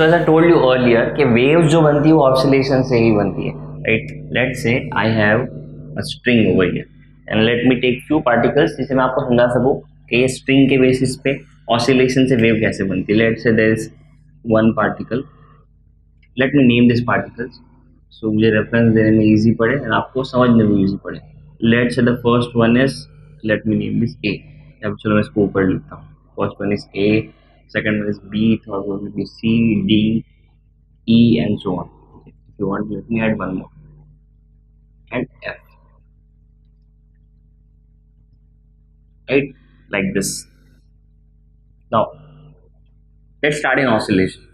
So as I told you earlier कि waves जो बनती है वो ऑसिलेशन से ही बनती है, right. Let's say I have a string over here and let me take few particles जिसे मैं आपको समझा सकूं कि ये स्ट्रिंग के बेसिस पे ऑसिलेशन से वेव कैसे बनती है। Let's say there is one particle, let me name this particles so मुझे रेफरेंस देने में इजी पड़े और आपको समझने में इजी पड़े। Let's say the first one is, let me name this A. अब चलो मैं इसको ऊपर लिखता हूँ। First one is A, second one is B, third one will be C, D, E and so on. Okay. If you want, let me add one more and F, right, like this. Now let's start an oscillation,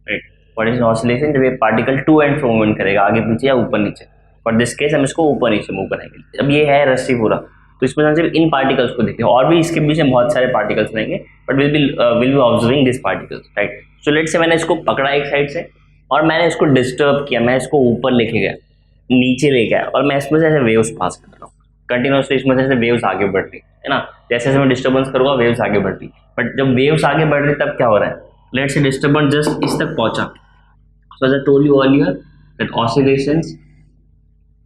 right? What is an oscillation? जब ये particle to and fro movement करेगा, आगे पीछे या ऊपर नीचे। For this case हम इसको ऊपर नीचे मूव कराएंगे। अब ये है रस्सी पूरा, तो इसमें हम सिर्फ इन पार्टिकल्स को देखें, और भी इसके पीछे बहुत सारे पार्टिकल्स रहेंगे, but will be observing this particles, right. So let's say मैंने इसको पकड़ा एक साइड से और मैंने इसको डिस्टर्ब किया, मैं इसको ऊपर लेके गया, नीचे ले गया और मैं इसमें से ऐसे वेव्स पास कर रहा हूँ कंटिन्यूसली। इसमें से ऐसे वेव्स आगे बढ़ रही है ना, जैसे जैसे मैं डिस्टर्बेंस करूँगा वेव्स आगे बढ़ रही। बट जब वेव्स आगे बढ़ रही तब क्या हो रहा है, लेट्स से डिस्टर्बेंस जस्ट इस तक पहुंचा। So as I told you earlier that oscillations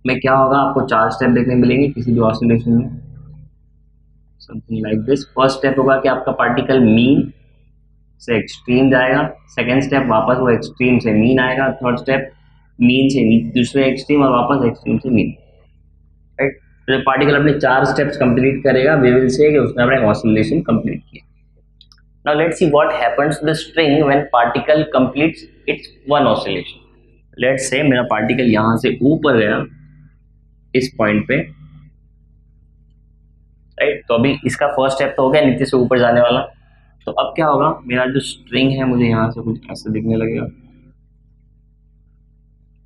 में क्या होगा, आपको 4 स्टेप देखने मिलेंगे किसी भी ऑसिलेशन में, something like this. First step होगा कि आपका पार्टिकल मीन से एक्सट्रीम जाएगा, सेकेंड स्टेप वापस वो एक्सट्रीम से मीन आएगा, थर्ड स्टेप मीन से दूसरे एक्सट्रीम और वापस एक्सट्रीम से मीन, राइट। तो जब पार्टिकल अपने 4 स्टेप्स कंप्लीट करेगा वी विल से कि उसने अपना ऑसिलेशन कंप्लीट किया। Now let's see what happens to the string when particle completes its one oscillation. Let's say मेरा पार्टिकल यहां से ऊपर गया इस पॉइंट पे, राइट। तो अभी इसका फर्स्ट स्टेप तो हो गया नीचे से ऊपर जाने वाला। तो अब क्या होगा, मेरा जो स्ट्रिंग है मुझे यहाँ से कुछ ऐसे दिखने लगेगा,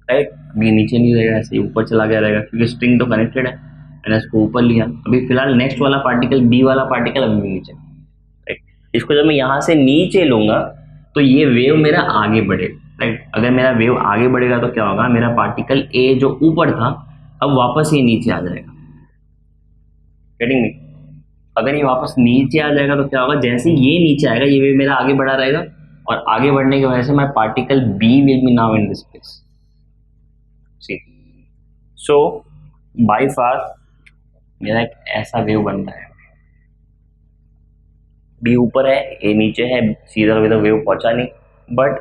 राइट। अभी नीचे नहीं रहेगा, ऐसे ऊपर चला गया रहेगा क्योंकि स्ट्रिंग तो कनेक्टेड है, मैंने इसको ऊपर लिया। अभी फिलहाल नेक्स्ट वाला पार्टिकल बी वाला पार्टिकल अभी भी नीचे, राइट। इसको जब मैं यहाँ से नीचे लूंगा तो ये वेव मेरा आगे बढ़ेगा, राइट। अगर मेरा वेव आगे बढ़ेगा तो क्या होगा, मेरा पार्टिकल ए जो ऊपर था अब वापस ये नीचे आ जाएगा, गेटिंग मी। अगर ये वापस नीचे आ जाएगा तो क्या होगा, जैसे ये नीचे आएगा ये वेव मेरा आगे बढ़ा रहेगा और आगे बढ़ने की वजह से my particle B will be now in this place. See, so by far मेरा एक ऐसा वेव बन रहा है, बी ऊपर है ए नीचे है, सीधा सीधा वेव पहुंचा नहीं। बट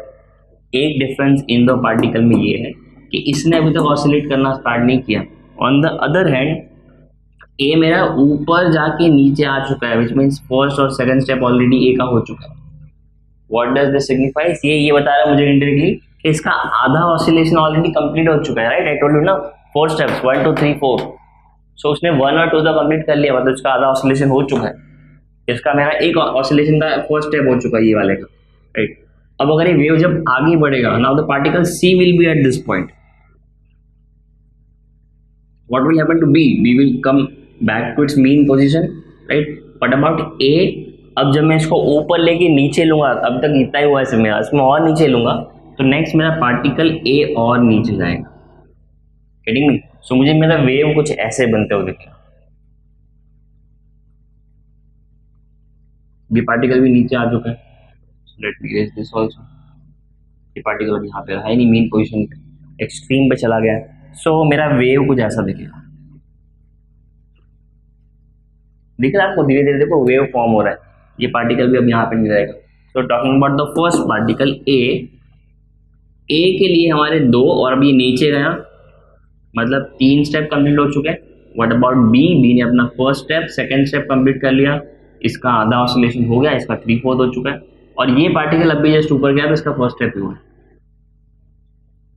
एक डिफरेंस इन दो पार्टिकल में ये है कि इसने अभी तक ऑसिलेट करना स्टार्ट नहीं किया। ऑन द अदर हैंड ए मेरा ऊपर जाके नीचे आ चुका है, विच मीन्स फर्स्ट और सेकंड स्टेप ऑलरेडी ए का हो चुका है। व्हाट डज दिस सिग्निफाइज, ये बता रहा है मुझे इंडायरेक्टली कि इसका आधा ऑसिलेशन ऑलरेडी कंप्लीट हो चुका है, राइट। आई टोल्ड यू ना 4 स्टेप्स 1 2 3 4। सो उसने 1 और 2 तो कंप्लीट कर लिया, मतलब उसका आधा ऑसिलेशन हो चुका है। इसका मेरा एक ऑसिलेशन का फर्स्ट स्टेप हो चुका है ये वाले का, राइट। अब अगर ये वेव जब आगे बढ़ेगा, now the particle C will be at this point, what will happen to B? B will come back to its mean position, right? What about A? अब जब मैं इसको ऊपर लेके नीचे लूंगा, अब तक इतना ही हुआ है मेरा, इसमें और नीचे लूंगा तो नेक्स्ट मेरा पार्टिकल A और नीचे जाएगा, गेटिंग मी। सो मुझे मेरा वेव कुछ ऐसे बनते हुए दिखेगा, ये पार्टिकल भी नीचे आ चुका है, let me erase this also. ये पार्टिकल अब यहाँ पे है नहीं मेन पोजीशन पे, एक्सट्रीम पे चला गया है। सो मेरा वेव कुछ ऐसा दिखेगा, दिख रहा है आपको, धीरे धीरे देखो वेव फॉर्म हो रहा है। ये पार्टिकल भी अब यहाँ पे नहीं रहेगा। So talking about the first particle A के लिए हमारे 2 और अभी नीचे गया, मतलब 3 स्टेप कंप्लीट हो चुके हैं। व्हाट अबाउट बी ने अपना first step second step complete कर लिया, इसका आधा ऑसिलेशन हो गया, इसका 3/4 हो चुका है। और ये पार्टिकल अभी जस्ट ऊपर गया तो इसका फर्स्ट स्टेप ही हुआ,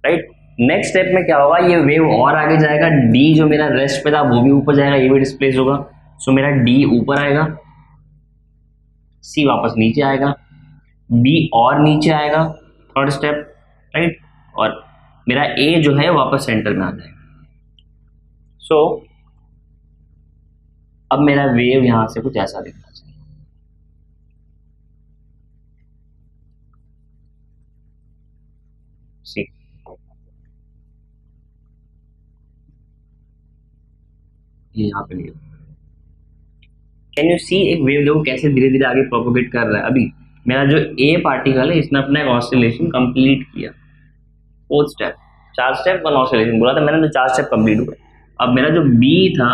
राइट। नेक्स्ट स्टेप में क्या होगा, ये वेव और आगे जाएगा, डी जो मेरा रेस्ट पे था वो भी ऊपर जाएगा, ये भी डिस्प्लेस होगा। सो मेरा डी ऊपर आएगा, सी वापस नीचे आएगा, बी और नीचे आएगा थर्ड स्टेप, राइट। और मेरा ए जो है वापस सेंटर में आ जाएगा। सो अब मेरा वेव यहां से कुछ ऐसा दिखना चाहिए, सी ये यहाँ पे लिया। कैन यू सी एक वेव देखो कैसे धीरे धीरे आगे प्रोपोगेट कर रहा है। अभी मेरा जो ए पार्टिकल है इसने अपना एक ऑसिलेशन कंप्लीट किया, फोर्थ स्टेप, 4 स्टेप 1 ऑसिलेशन बोला था मैंने, तो 4 स्टेप कंप्लीट हुए। अब मेरा जो बी था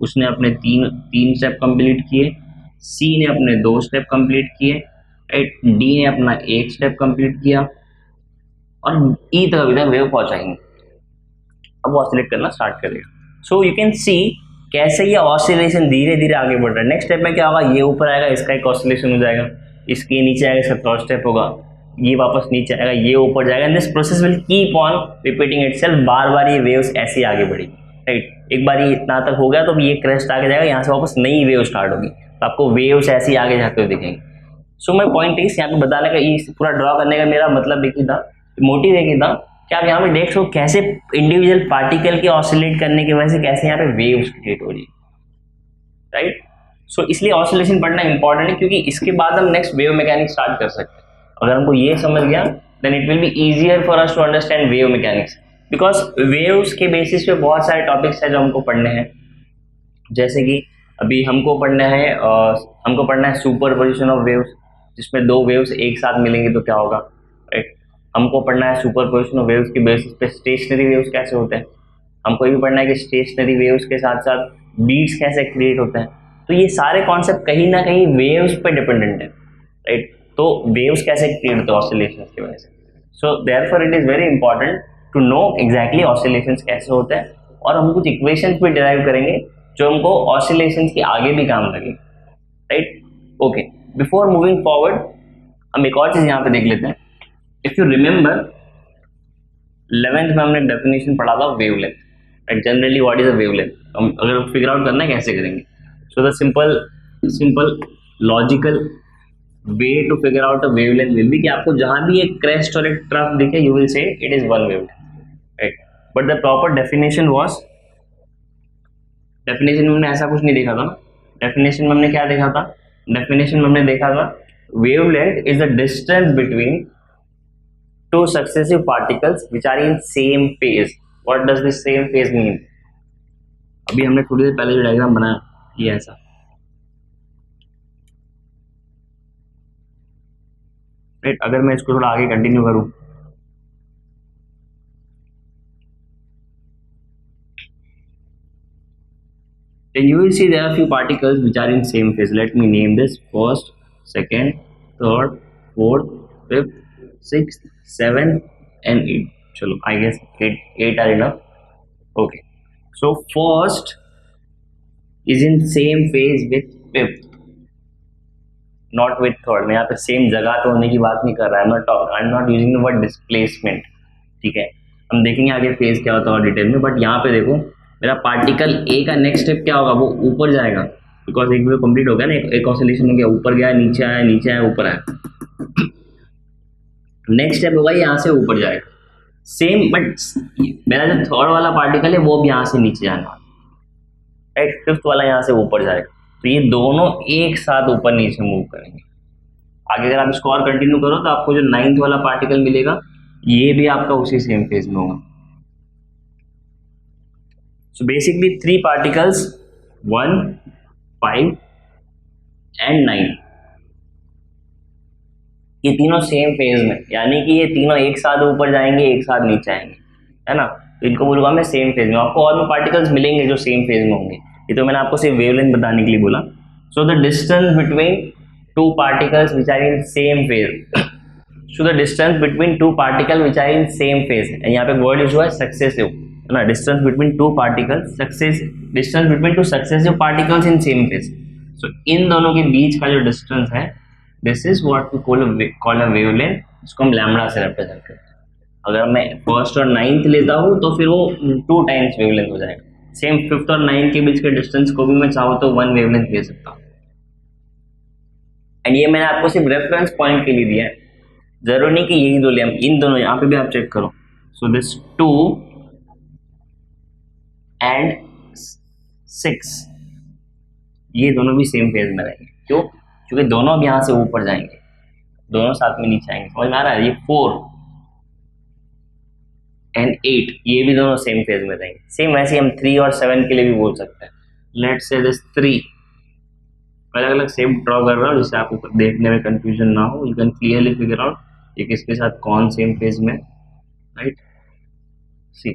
उसने अपने तीन स्टेप कंप्लीट किए, सी ने अपने 2 स्टेप कंप्लीट किए, राइट, डी ने अपना 1 स्टेप कंप्लीट किया, और ई तक अभी तक वेव पहुंचाएंगे। अब वो ऑसिलेट करना स्टार्ट करेगा। सो यू कैन सी कैसे ये ऑसिलेशन धीरे धीरे आगे बढ़ रहा है। नेक्स्ट स्टेप में क्या होगा, ये ऊपर आएगा, इसका एक ऑसिलेशन हो जाएगा, इसके नीचे आएगा, इसका थर्ड स्टेप होगा, ये वापस नीचे आएगा, ये ऊपर जाएगा, and this process will keep on repeating itself. बार बार ये वेव्स ऐसे ही आगे बढ़ेगी, राइट। एक बार ये इतना तक हो गया तो ये क्रेस्ट आगे जाएगा, यहाँ से वापस नई वेव स्टार्ट होगी, तो आपको वेव्स ऐसे ही आगे जाते हुए दिखेंगे। सो माई पॉइंट इस यहाँ पे बताने का, ये पूरा ड्रॉ करने का मेरा मतलब एक ही था, मोटिव एक ही था कि आप यहाँ पे देख सको कैसे इंडिविजुअल पार्टिकल के ऑसिलेट करने की वजह से कैसे यहाँ पे वेव्स क्रिएट हो रही है, राइट। सो इसलिए ऑसिलेशन पढ़ना इंपॉर्टेंट है, क्योंकि इसके बाद हम नेक्स्ट वेव मैकेनिक्स स्टार्ट कर सकते हैं। अगर हमको ये समझ गया then it will be easier for us to understand wave mechanics, because waves के बेसिस पे बहुत सारे टॉपिक्स हैं जो हमको पढ़ने हैं। जैसे कि अभी हमको पढ़ना है सुपरपोजिशन ऑफ वेव्स, जिसमें 2 वेव्स एक साथ मिलेंगे तो क्या होगा, राइट। हमको पढ़ना है सुपरपोजिशन ऑफ वेव्स के बेसिस पे स्टेशनरी वेव्स कैसे होते हैं। हमको ये भी पढ़ना है कि स्टेशनरी वेव्स के साथ साथ बीट्स कैसे क्रिएट होते हैं। तो ये सारे कॉन्सेप्ट कहीं ना कहीं वेव्स पे डिपेंडेंट है, राइट। तो वेव्स कैसे क्रिएट होते हैं ऑसिलेशंस की वजह से। So therefore it is very important to know exactly oscillations कैसे होते हैं, और हम कुछ इक्वेशंस भी डिराइव करेंगे जो हमको ऑसिलेशंस के आगे भी काम लगे, right. Okay, before moving forward हम एक और चीज यहाँ पे देख लेते हैं। इफ यू रिमेंबर 11th में हमने डेफिनेशन पढ़ा था wavelength, right. Generally what is a wavelength, हम अगर फिगर आउट करना है कैसे करेंगे। So the simple logical way to figure out a wavelength will be कि आपको जहां भी एक क्रेस्ट और एक ट्रफ दिखे you will say it is one wavelength, right. But the proper definition was, definition में हमने ऐसा कुछ नहीं देखा था ना। डेफिनेशन में हमने क्या देखा था, डेफिनेशन में हमने देखा था wavelength is the distance between 2 successive particles which are in same phase. What does this same phase mean? अभी हमने थोड़ी देर पहले जो डायग्राम बनाया ये ऐसा, राइट। अगर मैं इसको थोड़ा आगे कंटिन्यू करूं, then you will see there are few particles which are in same phase. Let me name this: first, second, third, fourth, fifth, 6th, 7th and 8. चलो, I guess 8 are enough. Okay, so first is in same phase with 5th, not with third. मैं यहाँ पे same जगह पे होने की बात नहीं कर रहा है, I'm not using the word displacement, ठीक है। हम देखेंगे आगे फेज क्या होता है डिटेल में, बट यहाँ पे देखो मेरा पार्टिकल ए का नेक्स्ट स्टेप क्या होगा, वो ऊपर जाएगा, बिकॉज एक वेव कंप्लीट हो गया ना, एक ऑसिलेशन हो गया, ऊपर गया, नीचे आया, नीचे आया, ऊपर आया। नेक्स्ट स्टेप होगा यहाँ से ऊपर जाएगा सेम, बट मेरा जो थर्ड वाला पार्टिकल है वो भी यहाँ से नीचे जाना, राइट। 5th वाला यहाँ से ऊपर जाएगा, तो ये दोनों एक साथ ऊपर नीचे मूव करेंगे। आगे अगर आप इसको और कंटिन्यू करो तो आपको जो 9th वाला पार्टिकल मिलेगा ये भी आपका उसी सेम फेज में होगा। So basically 3 particles 1, 5 and 9, ये तीनों सेम फेज में, यानी कि ये तीनों एक साथ ऊपर जाएंगे, एक साथ नीचे आएंगे, है ना। तो इनको बोलूंगा मैं सेम फेज में। आपको और भी पार्टिकल्स मिलेंगे जो सेम फेज में होंगे, ये तो मैंने आपको सिर्फ वेवलेंथ बताने के लिए बोला। So the distance between 2 particles which are in same phase, so the distance between 2 particles which are in same phase, यहाँ पे वर्ड यूज हुआ है सक्सेसिव, है ना। Distance between 2 particles, distance between 2 successive particles in same phase। So इन दोनों के बीच का जो डिस्टेंस है, this is what we call a wavelength, इसको हम लैम्बडा से रिप्रेजेंट करते हैं। अगर मैं फर्स्ट और 9th लेता हूँ तो फिर वो 2 टाइम्स वेवलेंथ हो जाएगा। सेम 5th और 9th के बीच के डिस्टेंस को भी मैं चाहूँ तो 1 वेवलेंथ ले सकता हूँ। एंड ये मैंने आपको सिर्फ रेफरेंस पॉइंट के लिए दिया है, जरूरी नहीं कि यही दो ले, हम इन दोनों यहाँ पे भी आप चेक करो। सो दिस 2 and 6 ये दोनों भी सेम फेज में रहेंगे। क्यों? क्योंकि दोनों अब यहाँ से ऊपर जाएंगे, दोनों साथ में नीचे आएंगे। समझ में आ रहा है? ये 4 and 8 ये भी दोनों सेम फेज में रहेंगे। सेम वैसे हम 3 और 7 के लिए भी बोल सकते हैं। लेट्स से दिस 3 अलग अलग शेप ड्रॉ कर रहा हूँ जिससे आपको देखने में कंफ्यूजन ना हो, you can clearly figure out ये किसके साथ कौन सेम फेज में, right. See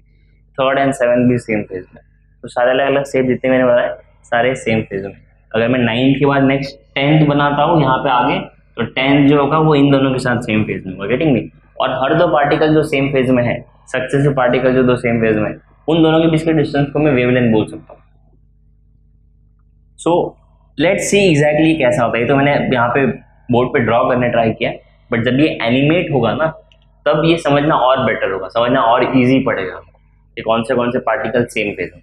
third and seven भी सेम फेज में, तो सारे अलग अलग शेप जितने मैंने बताए सारे सेम फेज में। अगर मैं 9th के बाद नेक्स्ट 10th बनाता हूँ यहाँ पे आगे, तो 10th जो होगा वो इन दोनों के साथ सेम फेज में होगा, गेटिंग मी। और हर दो पार्टिकल जो सेम फेज में है, सक्सेसिव पार्टिकल जो दो सेम फेज में, उन दोनों के बीच के डिस्टेंस को मैं वेवलेंथ बोल सकता हूँ। सो लेट्स सी एग्जैक्टली कैसा होता है। तो मैंने यहाँ पे बोर्ड पे ड्रॉ करने ट्राई किया, बट जब ये एनिमेट होगा ना तब ये समझना और बेटर होगा, समझना और इजी पड़ेगा कि कौन से पार्टिकल सेम फेज में।